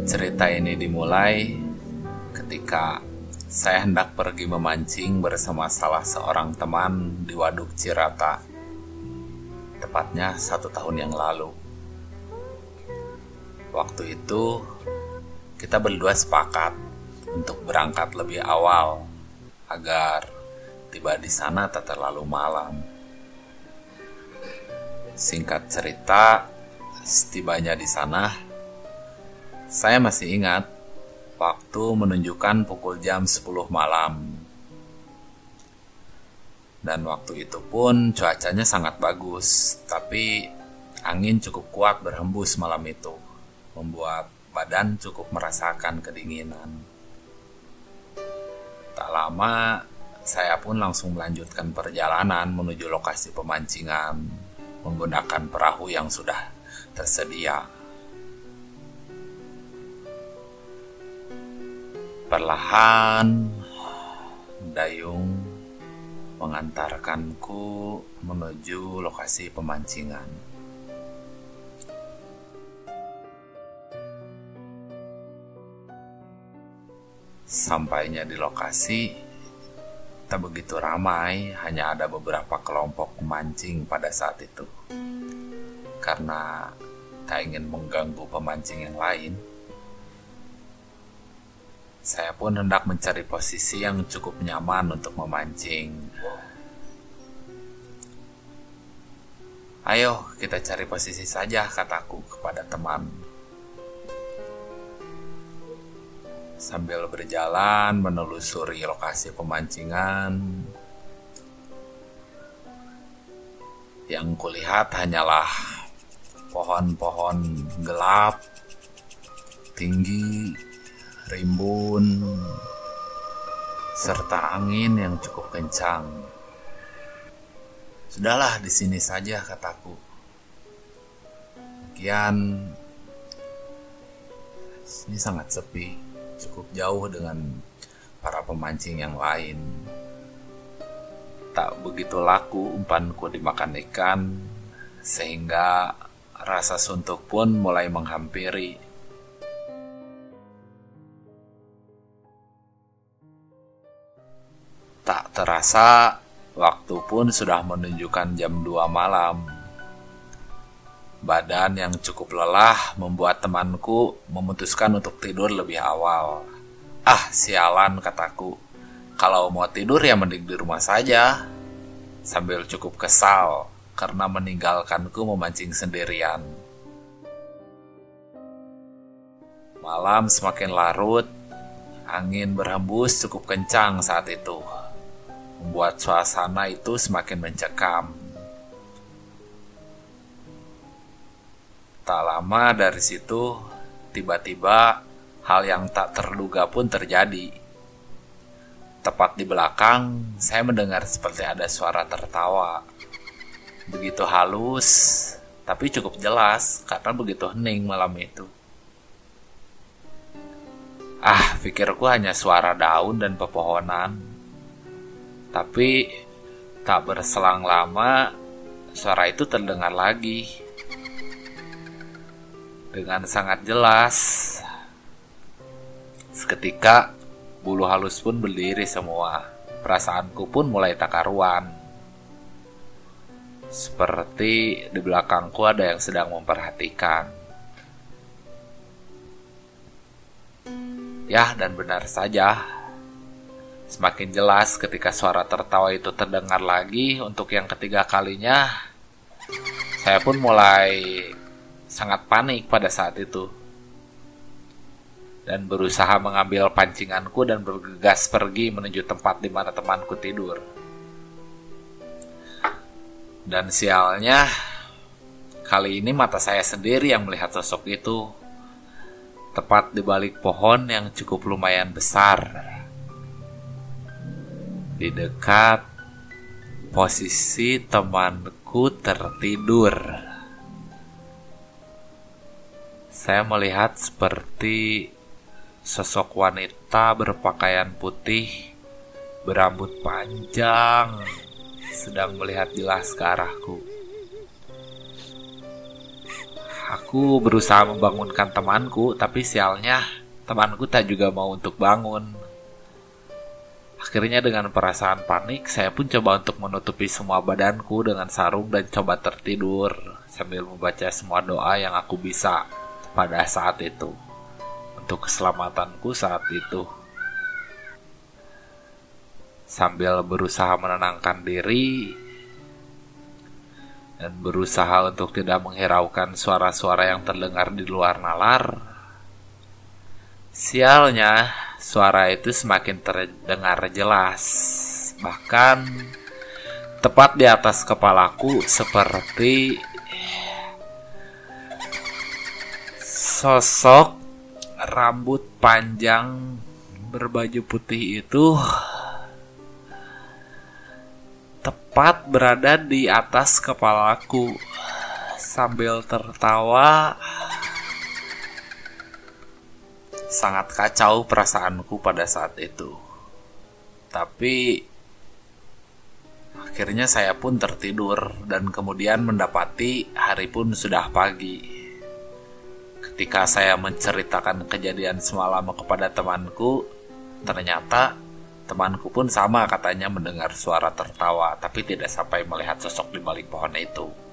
Cerita ini dimulai ketika saya hendak pergi memancing bersama salah seorang teman di Waduk Cirata, tepatnya 1 tahun yang lalu. Waktu itu kita berdua sepakat untuk berangkat lebih awal agar tiba di sana tak terlalu malam. Singkat cerita, setibanya di sana, saya masih ingat waktu menunjukkan pukul jam 10 malam. Dan waktu itu pun cuacanya sangat bagus, tapi angin cukup kuat berhembus malam itu, membuat badan cukup merasakan kedinginan. Tak lama, saya pun langsung melanjutkan perjalanan menuju lokasi pemancingan menggunakan perahu yang sudah tersedia. Perlahan, dayung mengantarkanku menuju lokasi pemancingan. Sampainya di lokasi, tak begitu ramai, hanya ada beberapa kelompok pemancing pada saat itu. Karena tak ingin mengganggu pemancing yang lain, saya pun hendak mencari posisi yang cukup nyaman untuk memancing. "Ayo, kita cari posisi saja," kataku kepada teman. Sambil berjalan menelusuri lokasi pemancingan, yang kulihat hanyalah pohon-pohon gelap, tinggi, rimbun, serta angin yang cukup kencang. "Sudahlah, di sini saja," kataku. Lagian ini sangat sepi, cukup jauh dengan para pemancing yang lain. Tak begitu laku umpanku dimakan ikan, sehingga rasa suntuk pun mulai menghampiri. Tak terasa, waktu pun sudah menunjukkan jam 2 malam. Badan yang cukup lelah membuat temanku memutuskan untuk tidur lebih awal. "Ah, sialan," kataku. "Kalau mau tidur ya mending di rumah saja." Sambil cukup kesal karena meninggalkanku memancing sendirian. Malam semakin larut, angin berhembus cukup kencang saat itu, membuat suasana itu semakin mencekam. Tak lama dari situ, tiba-tiba hal yang tak terduga pun terjadi. Tepat di belakang, saya mendengar seperti ada suara tertawa. Begitu halus, tapi cukup jelas karena begitu hening malam itu. Pikirku hanya suara daun dan pepohonan. Tapi tak berselang lama, suara itu terdengar lagi. Dengan sangat jelas. Seketika, bulu halus pun berdiri semua. Perasaanku pun mulai tak karuan. Seperti di belakangku ada yang sedang memperhatikan. Ya, dan benar saja. Semakin jelas ketika suara tertawa itu terdengar lagi untuk yang ketiga kalinya. Saya pun mulai sangat panik pada saat itu. Dan berusaha mengambil pancinganku dan bergegas pergi menuju tempat di mana temanku tidur. Dan sialnya, kali ini mata saya sendiri yang melihat sosok itu. Tepat di balik pohon yang cukup lumayan besar. Di dekat posisi temanku tertidur. Saya melihat seperti sosok wanita berpakaian putih, berambut panjang, sedang melihat jelas ke arahku. Aku berusaha membangunkan temanku, tapi sialnya temanku tak juga mau untuk bangun. Akhirnya dengan perasaan panik, saya pun coba untuk menutupi semua badanku dengan sarung dan coba tertidur sambil membaca semua doa yang aku bisa pada saat itu untuk keselamatanku saat itu. Sambil berusaha menenangkan diri dan berusaha untuk tidak menghiraukan suara-suara yang terdengar di luar nalar. Sialnya, suara itu semakin terdengar jelas. Bahkan tepat di atas kepalaku seperti sosok rambut panjang berbaju putih itu tepat berada di atas kepalaku sambil tertawa. Sangat kacau perasaanku pada saat itu. Tapi akhirnya saya pun tertidur dan kemudian mendapati hari pun sudah pagi. Ketika saya menceritakan kejadian semalam kepada temanku, ternyata temanku pun sama katanya mendengar suara tertawa, tapi tidak sampai melihat sosok di balik pohon itu.